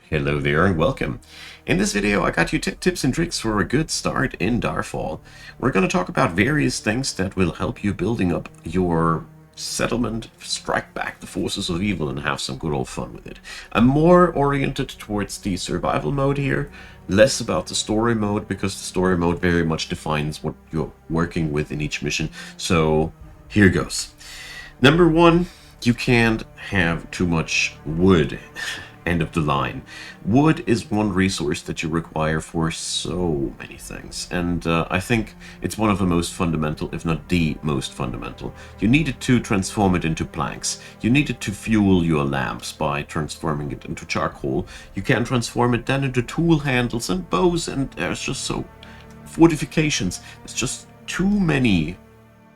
Hello there and welcome. In this video I got you tips and tricks for a good start in Darfall. We're going to talk about various things that will help you building up your settlement, strike back the forces of evil and have some good old fun with it. I'm more oriented towards the survival mode here, less about the story mode because the story mode very much defines what you're working with in each mission. So here goes. Number one, you can't have too much wood. End of the line. Wood is one resource that you require for so many things, and I think it's one of the most fundamental, if not the most fundamental. You need it to transform it into planks. You need it to fuel your lamps by transforming it into charcoal. You can transform it then into tool handles and bows, and there's just so fortifications. There's just too many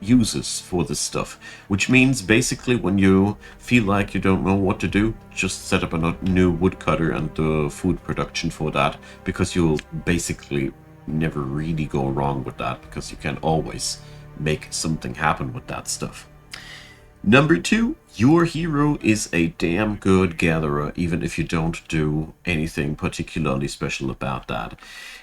uses for this stuff, which means basically when you feel like you don't know what to do, just set up a new woodcutter and do food production for that, because you'll basically never really go wrong with that, because you can always make something happen with that stuff. Number two, your hero is a damn good gatherer, even if you don't do anything particularly special about that.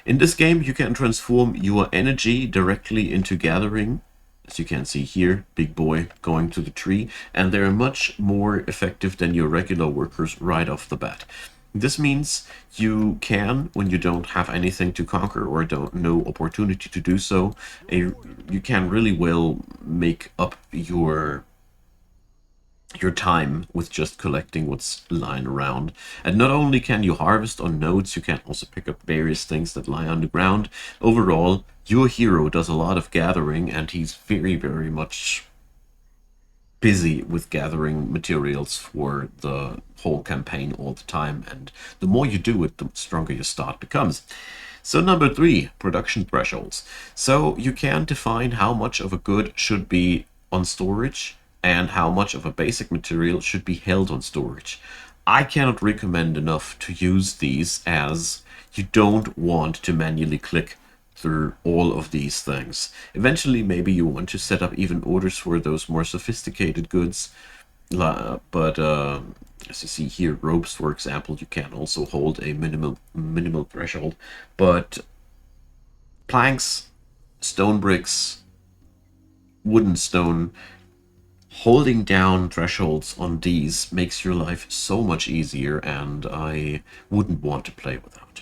In this game, you can transform your energy directly into gathering. As you can see here, big boy going to the tree, and they're much more effective than your regular workers right off the bat. This means you can, when you don't have anything to conquer or don't no opportunity to do so, you can really well make up your time with just collecting what's lying around. And not only can you harvest on nodes, you can also pick up various things that lie on the ground. Overall, your hero does a lot of gathering, and he's very much busy with gathering materials for the whole campaign all the time, and the more you do it, the stronger your start becomes. So number three, production thresholds. So you can define how much of a good should be on storage and how much of a basic material should be held on storage. I cannot recommend enough to use these, as you don't want to manually click through all of these things. Eventually, maybe you want to set up even orders for those more sophisticated goods, but as you see here, ropes, for example, you can also hold a minimal threshold, but planks, stone bricks, wooden stone, holding down thresholds on these makes your life so much easier, and I wouldn't want to play without.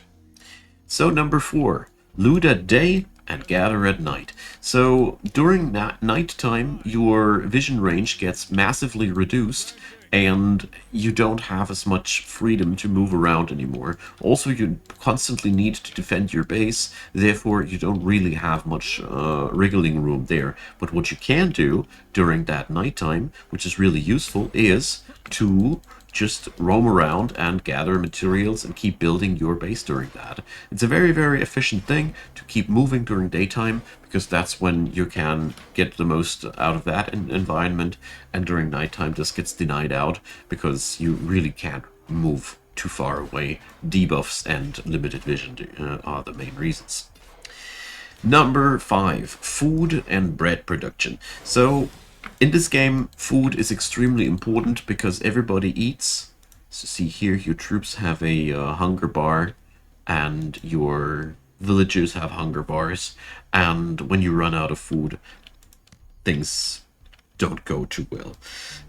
So number four, loot at day and gather at night. So during night time, your vision range gets massively reduced, and you don't have as much freedom to move around anymore. Also, you constantly need to defend your base, therefore you don't really have much wriggling room there. But what you can do during that nighttime, which is really useful, is to just roam around and gather materials and keep building your base during that. It's a very efficient thing to keep moving during daytime, because that's when you can get the most out of that environment, and during nighttime this gets denied out because you really can't move too far away. Debuffs and limited vision are the main reasons. Number five, food and bread production. So in this game, food is extremely important because everybody eats. So see here, your troops have a hunger bar, and your villagers have hunger bars. And when you run out of food, things don't go too well.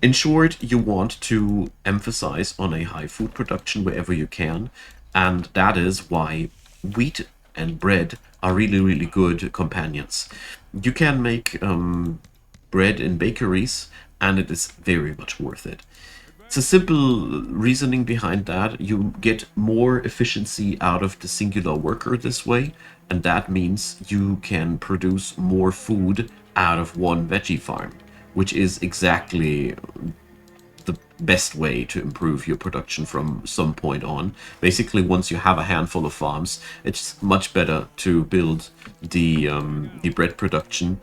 In short, you want to emphasize on a high food production wherever you can, and that is why wheat and bread are really good companions. You can make bread in bakeries, and it is very much worth it. It's a simple reasoning behind that. You get more efficiency out of the singular worker this way, and that means you can produce more food out of one veggie farm, which is exactly the best way to improve your production from some point on. Basically, once you have a handful of farms, it's much better to build the bread production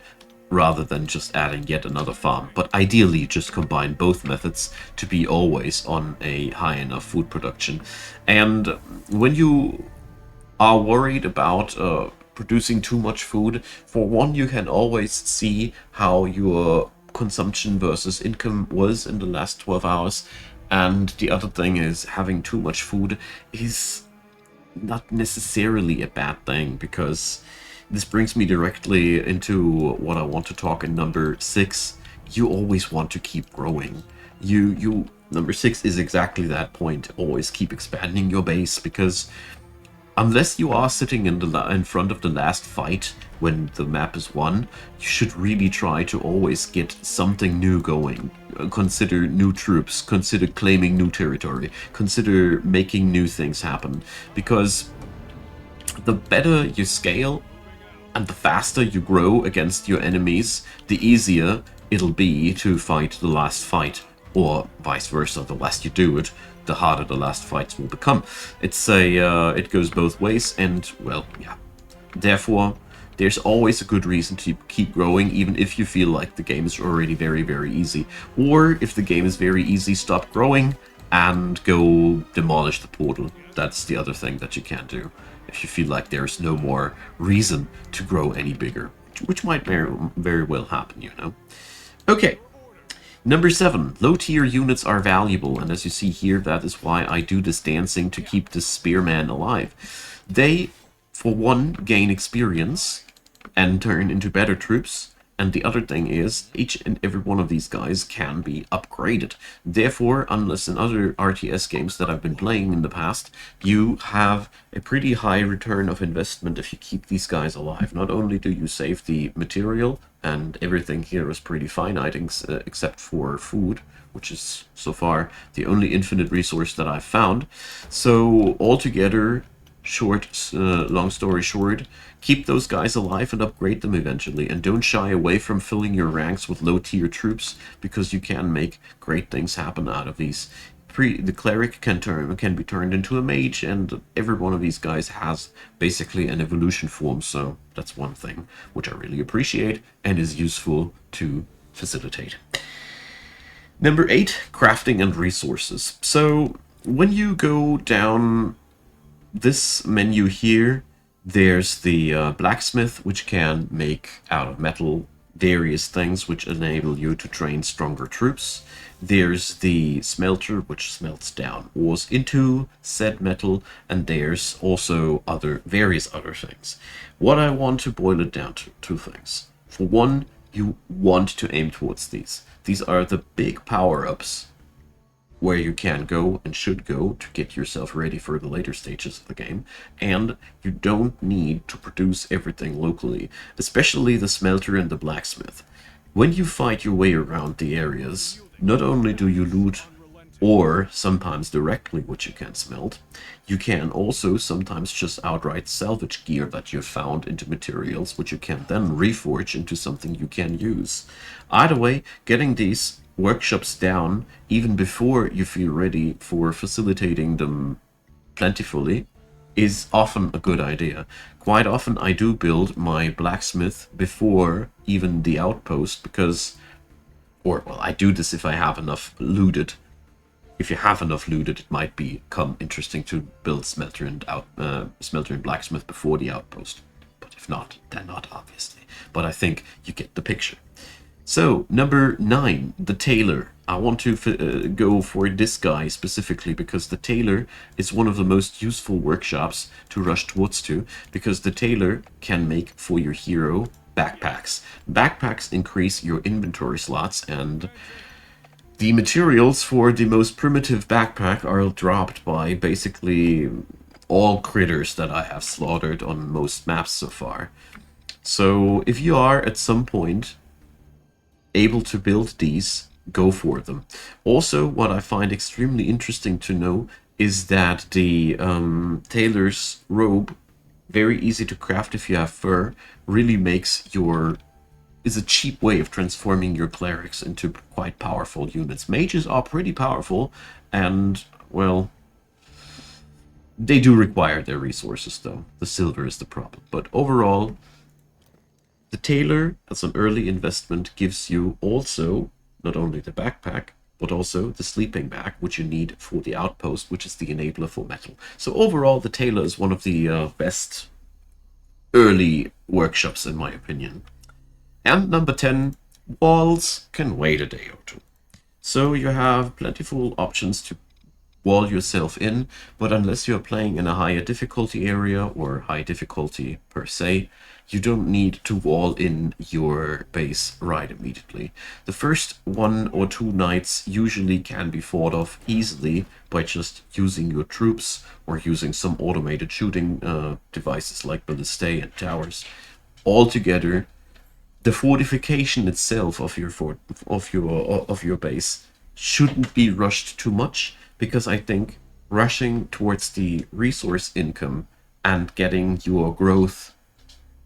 rather than just adding yet another farm. But ideally, just combine both methods to be always on a high enough food production. And when you are worried about producing too much food, for one, you can always see how your consumption versus income was in the last 12 hours. And the other thing is having too much food is not necessarily a bad thing, because this brings me directly into what I want to talk in number 6. You always want to keep growing. You number 6 is exactly that point. Always keep expanding your base, because unless you are sitting in front of the last fight when the map is won, you should really try to always get something new going. Consider new troops, consider claiming new territory, consider making new things happen. Because the better you scale and the faster you grow against your enemies, the easier it'll be to fight the last fight, or vice versa. The less you do it, the harder the last fights will become. It goes both ways, and well, yeah. Therefore, there's always a good reason to keep growing, even if you feel like the game is already very, very easy. Or if the game is very easy, stop growing and go demolish the portal. That's the other thing that you can do if you feel like there's no more reason to grow any bigger, which might very well happen, you know. Okay, number 7, low tier units are valuable, and as you see here, that is why I do this dancing to keep this spearman alive. They, for one, gain experience and turn into better troops, and the other thing is, each and every one of these guys can be upgraded. Therefore, unless in other RTS games that I've been playing in the past, you have a pretty high return of investment if you keep these guys alive. Not only do you save the material, and everything here is pretty finite, except for food, which is so far the only infinite resource that I've found. So altogether, long story short, keep those guys alive and upgrade them eventually, and don't shy away from filling your ranks with low tier troops, because you can make great things happen out of these. The cleric can be turned into a mage, and every one of these guys has basically an evolution form, so that's one thing which I really appreciate and is useful to facilitate. Number 8, crafting and resources. So when you go down this menu here, there's the blacksmith, which can make out of metal various things which enable you to train stronger troops. There's the smelter, which smelts down ores into said metal, and there's also various other things. What I want to boil it down to, 2 things. For one, you want to aim towards these. These are the big power-ups where you can go and should go to get yourself ready for the later stages of the game, and you don't need to produce everything locally, especially the smelter and the blacksmith. When you fight your way around the areas, not only do you loot or sometimes directly what you can smelt, you can also sometimes just outright salvage gear that you've found into materials which you can then reforge into something you can use. Either way, getting these workshops down even before you feel ready for facilitating them plentifully is often a good idea. Quite often I do build my blacksmith before even the outpost, because, or well, I do this if I have enough looted. If you have enough looted, it might become interesting to build smelter and blacksmith before the outpost. But if not, then not, obviously. But I think you get the picture. So, number 9, the Tailor. I want to go for this guy specifically because the Tailor is one of the most useful workshops to rush towards to, because the Tailor can make for your hero backpacks. Backpacks increase your inventory slots, and the materials for the most primitive backpack are dropped by basically all critters that I have slaughtered on most maps so far. So if you are at some point able to build these, go for them. Also, what I find extremely interesting to know is that the Tailor's robe, very easy to craft if you have fur, really is a cheap way of transforming your clerics into quite powerful units. Mages are pretty powerful, and, well, they do require their resources, though. The silver is the problem. But overall, the Tailor, as an early investment, gives you also not only the backpack, but also the sleeping bag, which you need for the outpost, which is the enabler for metal. So overall, the Tailor is one of the best early workshops, in my opinion. And number 10, walls can wait a day or two. So you have plentiful options to wall yourself in, but unless you're playing in a higher difficulty area or high difficulty per se, you don't need to wall in your base right immediately. The first 1 or 2 nights usually can be fought off easily by just using your troops or using some automated shooting devices like ballistae and towers. Altogether, the fortification itself of your of your base shouldn't be rushed too much, because I think rushing towards the resource income and getting your growth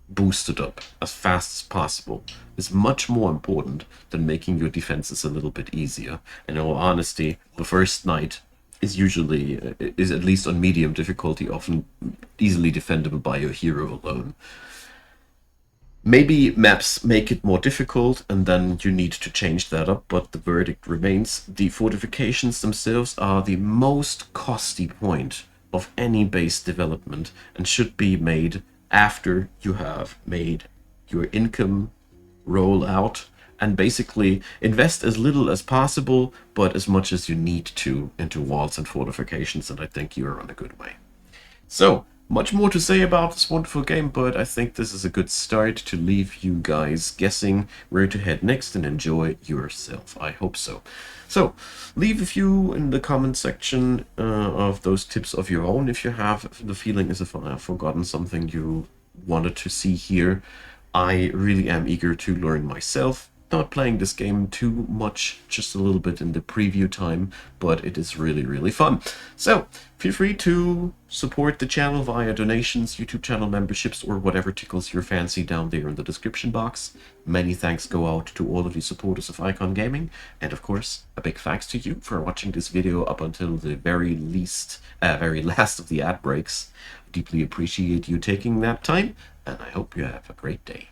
boosted up as fast as possible is much more important than making your defenses a little bit easier. In all honesty, the first night is at least on medium difficulty, often easily defendable by your hero alone. Maybe maps make it more difficult, and then you need to change that up, but the verdict remains the fortifications themselves are the most costly point of any base development and should be made after you have made your income roll out, and basically invest as little as possible, but as much as you need to into walls and fortifications, and I think you're on a good way. So, much more to say about this wonderful game, but I think this is a good start to leave you guys guessing where to head next and enjoy yourself. I hope so. So, leave a few in the comment section of those tips of your own if you have the feeling as if I have forgotten something you wanted to see here. I really am eager to learn myself. Not playing this game too much, just a little bit in the preview time, but it is really, really fun. So feel free to support the channel via donations, YouTube channel memberships, or whatever tickles your fancy down there in the description box. Many thanks go out to all of you supporters of Icon Gaming, and of course, a big thanks to you for watching this video up until the very last of the ad breaks. Deeply appreciate you taking that time, and I hope you have a great day.